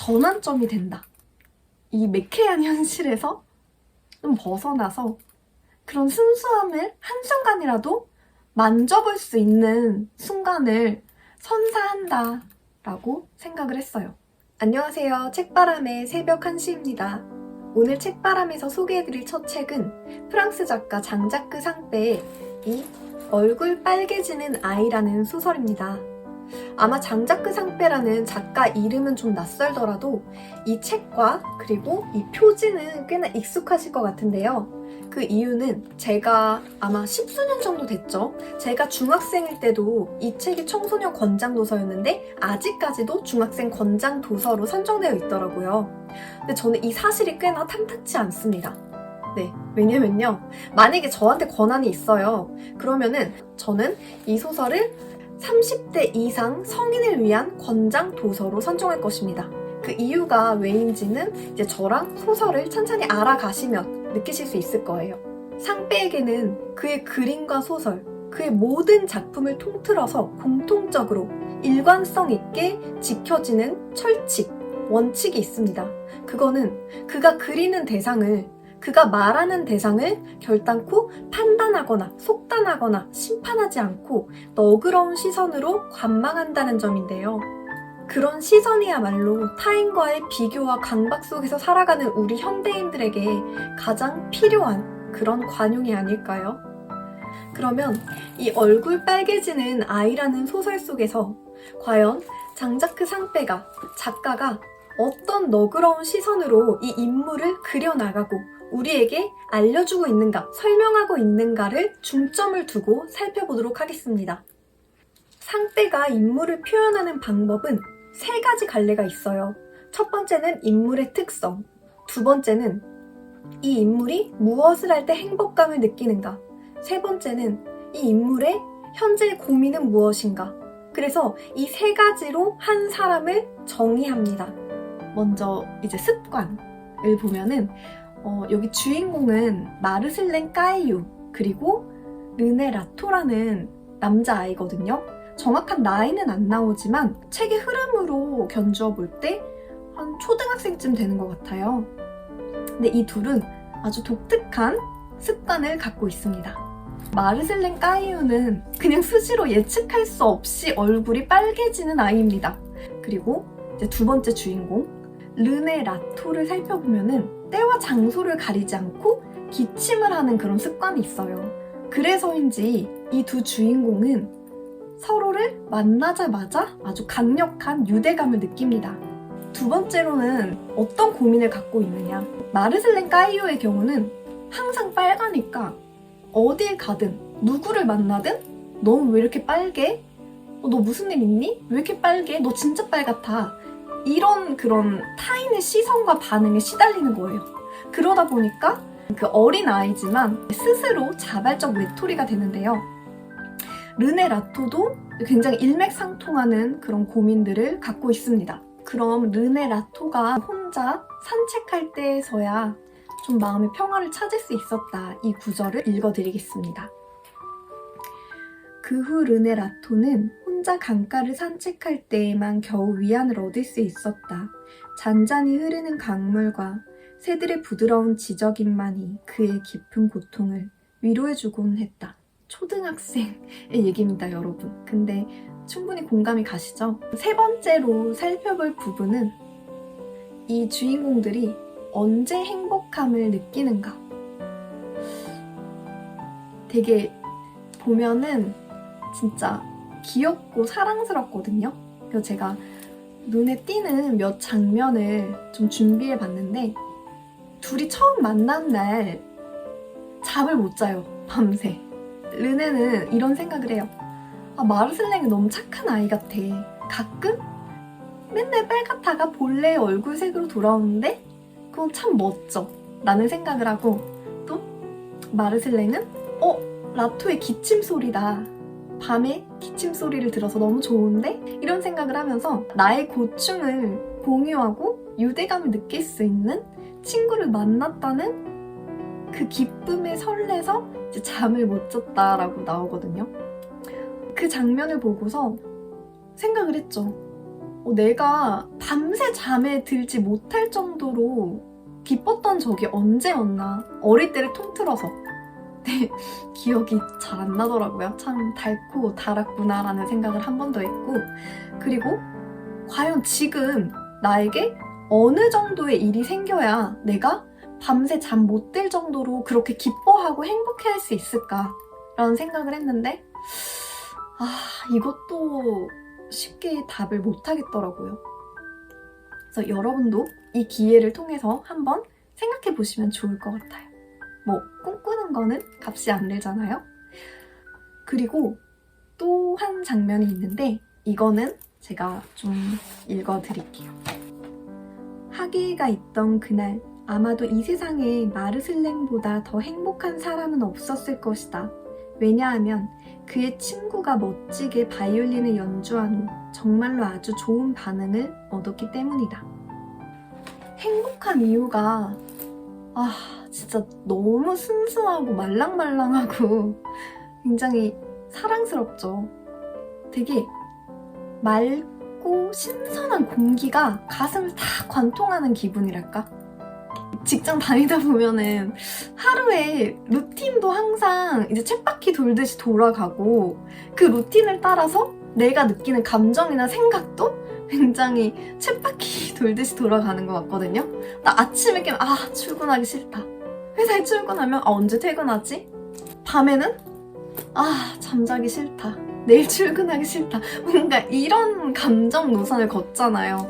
전환점이 된다. 이 매캐한 현실에서 좀 벗어나서 그런 순수함을 한순간이라도 만져볼 수 있는 순간을 선사한다 라고 생각을 했어요. 안녕하세요. 책바람의 새벽 1시입니다. 오늘 책바람에서 소개해드릴 첫 책은 프랑스 작가 장자크 상페의 이 얼굴 빨개지는 아이라는 소설입니다. 아마 장자크 상페라는 작가 이름은 좀 낯설더라도 이 책과 그리고 이 표지는 꽤나 익숙하실 것 같은데요. 그 이유는 제가 아마 10수년 정도 됐죠. 제가 중학생일 때도 이 책이 청소년 권장 도서였는데 아직까지도 중학생 권장 도서로 선정되어 있더라고요. 근데 저는 이 사실이 꽤나 탐탁치 않습니다. 네, 왜냐면요. 만약에 저한테 권한이 있어요. 그러면은 저는 이 소설을 30대 이상 성인을 위한 권장 도서로 선정할 것입니다. 그 이유가 왜인지는 이제 저랑 소설을 천천히 알아가시면 느끼실 수 있을 거예요. 상페에게는 그의 그림과 소설, 그의 모든 작품을 통틀어서 공통적으로 일관성 있게 지켜지는 철칙, 원칙이 있습니다. 그거는 그가 그리는 대상을, 그가 말하는 대상을 결단코 판단하거나 속단하거나 심판하지 않고 너그러운 시선으로 관망한다는 점인데요. 그런 시선이야말로 타인과의 비교와 강박 속에서 살아가는 우리 현대인들에게 가장 필요한 그런 관용이 아닐까요? 그러면 이 얼굴 빨개지는 아이라는 소설 속에서 과연 장자크 상페가, 작가가 어떤 너그러운 시선으로 이 인물을 그려나가고 우리에게 알려주고 있는가, 설명하고 있는가를 중점을 두고 살펴보도록 하겠습니다. 상페가 인물을 표현하는 방법은 3가지 갈래가 있어요. 첫 번째는 인물의 특성, 두 번째는 이 인물이 무엇을 할 때 행복감을 느끼는가, 세 번째는 이 인물의 현재 고민은 무엇인가. 그래서 이 3가지로 한 사람을 정의합니다. 먼저 이제 습관을 보면은 여기 주인공은 마르셀렌 까이유 그리고 르네 라토라는 남자아이거든요. 정확한 나이는 안 나오지만 책의 흐름으로 견주어 볼 때 한 초등학생쯤 되는 것 같아요. 근데 이 둘은 아주 독특한 습관을 갖고 있습니다. 마르셀렌 까이유는 그냥 수시로 예측할 수 없이 얼굴이 빨개지는 아이입니다. 그리고 이제 두 번째 주인공 르네 라토를 살펴보면은 때와 장소를 가리지 않고 기침을 하는 그런 습관이 있어요. 그래서인지 이 두 주인공은 서로를 만나자마자 아주 강력한 유대감을 느낍니다. 두 번째로는 어떤 고민을 갖고 있느냐. 마르셀렌 까이유의 경우는 항상 빨가니까 어딜 가든 누구를 만나든 너 왜 이렇게 빨개? 너 무슨 일 있니? 왜 이렇게 빨개? 너 진짜 빨갛다. 이런 그런 타인의 시선과 반응에 시달리는 거예요. 그러다 보니까 그 어린 아이지만 스스로 자발적 외톨이가 되는데요. 르네 라토도 굉장히 일맥상통하는 그런 고민들을 갖고 있습니다. 그럼 르네 라토가 혼자 산책할 때에서야 좀 마음의 평화를 찾을 수 있었다. 이 구절을 읽어드리겠습니다. 그 후 르네 라토는 혼자 강가를 산책할 때에만 겨우 위안을 얻을 수 있었다. 잔잔히 흐르는 강물과 새들의 부드러운 지저귀만이 그의 깊은 고통을 위로해주곤 했다. 초등학생의 얘기입니다, 여러분. 근데 충분히 공감이 가시죠? 세 번째로 살펴볼 부분은 이 주인공들이 언제 행복함을 느끼는가. 되게 보면은 진짜 귀엽고 사랑스럽거든요. 그래서 제가 눈에 띄는 몇 장면을 좀 준비해 봤는데 둘이 처음 만난 날 잠을 못 자요, 밤새. 르네는 이런 생각을 해요. 마르셀렌이 너무 착한 아이 같아. 가끔 맨날 빨갛다가 본래의 얼굴색으로 돌아오는데 그건 참 멋져 라는 생각을 하고, 또 마르셀렌은 라토의 기침 소리다. 밤에 기침 소리를 들어서 너무 좋은데? 이런 생각을 하면서 나의 고충을 공유하고 유대감을 느낄 수 있는 친구를 만났다는 그 기쁨에 설레서 이제 잠을 못 잤다라고 나오거든요. 그 장면을 보고서 생각을 했죠. 내가 밤새 잠에 들지 못할 정도로 기뻤던 적이 언제였나. 어릴 때를 통틀어서. 네, 기억이 잘 안 나더라고요. 참 달고 달았구나라는 생각을 한 번 더 했고, 그리고 과연 지금 나에게 어느 정도의 일이 생겨야 내가 밤새 잠 못 들 정도로 그렇게 기뻐하고 행복해할 수 있을까라는 생각을 했는데, 이것도 쉽게 답을 못 하겠더라고요. 그래서 여러분도 이 기회를 통해서 한번 생각해 보시면 좋을 것 같아요. 꿈꾸는 거는 값이 안 들잖아요. 그리고 또 한 장면이 있는데, 이거는 제가 좀 읽어드릴게요. 하계가 있던 그날, 아마도 이 세상에 마르슬랭보다 더 행복한 사람은 없었을 것이다. 왜냐하면 그의 친구가 멋지게 바이올린을 연주한 후 정말로 아주 좋은 반응을 얻었기 때문이다. 행복한 이유가 진짜 너무 순수하고 말랑말랑하고 굉장히 사랑스럽죠. 되게 맑고 신선한 공기가 가슴을 다 관통하는 기분이랄까? 직장 다니다 보면은 하루에 루틴도 항상 이제 쳇바퀴 돌듯이 돌아가고, 그 루틴을 따라서 내가 느끼는 감정이나 생각도 굉장히 쳇바퀴 돌듯이 돌아가는 것 같거든요. 나 아침에 깨면 출근하기 싫다. 회사에 출근하면 언제 퇴근하지? 밤에는 잠자기 싫다. 내일 출근하기 싫다. 뭔가 이런 감정 노선을 걷잖아요.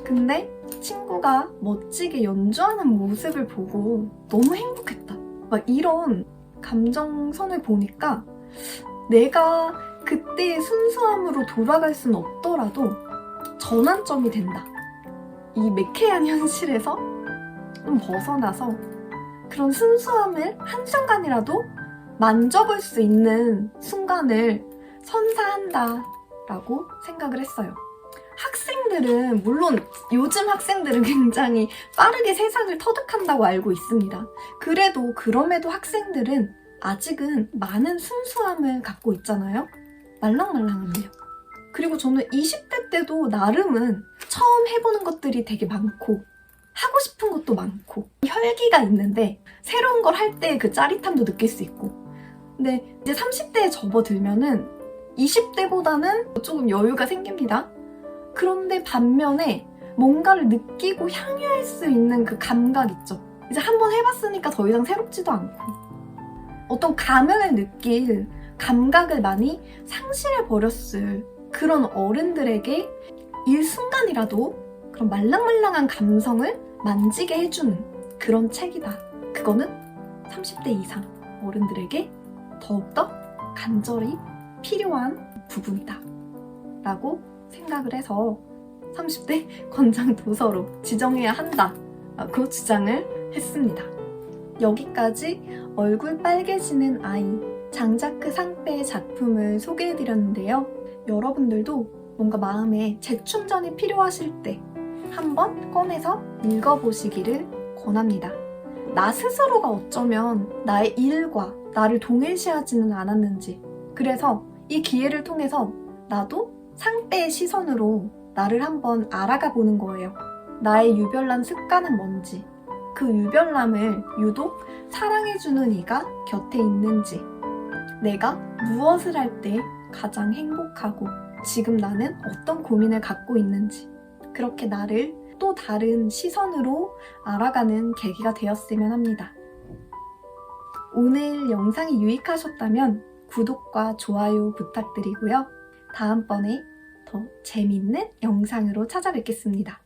근데 친구가 멋지게 연주하는 모습을 보고 너무 행복했다. 막 이런 감정선을 보니까 내가 그때의 순수함으로 돌아갈 수는 없더라도 전환점이 된다. 이 매캐한 현실에서 좀 벗어나서 그런 순수함을 한순간이라도 만져볼 수 있는 순간을 선사한다라고 생각을 했어요. 학생들은, 물론 요즘 학생들은 굉장히 빠르게 세상을 터득한다고 알고 있습니다. 그럼에도 학생들은 아직은 많은 순수함을 갖고 있잖아요. 말랑말랑함이요. 그리고 저는 20대 때도 나름은 처음 해보는 것들이 되게 많고 하고 싶은 것도 많고 혈기가 있는데, 새로운 걸 할 때 그 짜릿함도 느낄 수 있고. 근데 이제 30대에 접어들면은 20대보다는 조금 여유가 생깁니다. 그런데 반면에 뭔가를 느끼고 향유할 수 있는 그 감각 있죠. 이제 한번 해봤으니까 더 이상 새롭지도 않고, 어떤 감흥을 느낄 감각을 많이 상실해버렸을 그런 어른들에게 일순간이라도 그런 말랑말랑한 감성을 만지게 해주는 그런 책이다. 그거는 30대 이상 어른들에게 더욱더 간절히 필요한 부분이다 라고 생각을 해서 30대 권장 도서로 지정해야 한다고 주장을 했습니다. 여기까지 얼굴 빨개지는 아이, 장자크 상페의 작품을 소개해드렸는데요. 여러분들도 뭔가 마음에 재충전이 필요하실 때 한번 꺼내서 읽어보시기를 권합니다. 나 스스로가 어쩌면 나의 일과 나를 동일시하지는 않았는지, 그래서 이 기회를 통해서 나도 상페의 시선으로 나를 한번 알아가 보는 거예요. 나의 유별난 습관은 뭔지, 그 유별남을 유독 사랑해주는 이가 곁에 있는지, 내가 무엇을 할 때 가장 행복하고 지금 나는 어떤 고민을 갖고 있는지, 그렇게 나를 또 다른 시선으로 알아가는 계기가 되었으면 합니다. 오늘 영상이 유익하셨다면 구독과 좋아요 부탁드리고요. 다음번에 더 재밌는 영상으로 찾아뵙겠습니다.